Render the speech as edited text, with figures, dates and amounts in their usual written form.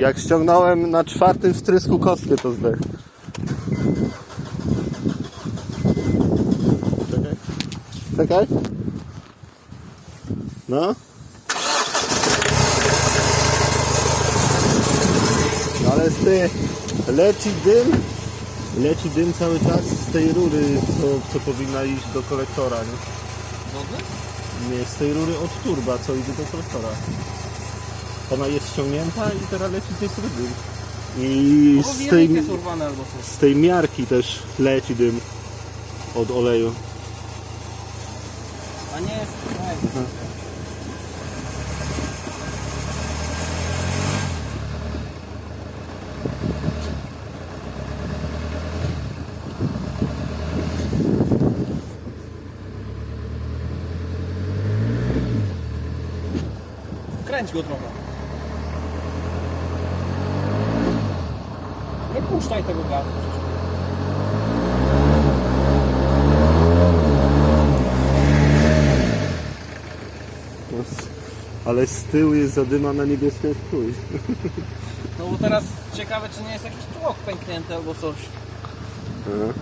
Jak ściągnąłem na 4. wtrysku kostkę, to zdech. Czekaj. Czekaj. No. No ale leci dym cały czas z tej rury, co powinna iść do kolektora, nie? Wody? Nie, z tej rury od turba, co idzie do kolektora. Ona jest ściągnięta i teraz leci gdzieś sobie dym. I jest urwane albo coś. z tej miarki też leci dym od oleju. A nie jest... Kręć go trochę. Nie puszczaj tego gazu. Ale z tyłu jest zadyma na niebieskie strój. No bo teraz ciekawe, czy nie jest jakiś tłok pęknięty albo coś. Aha.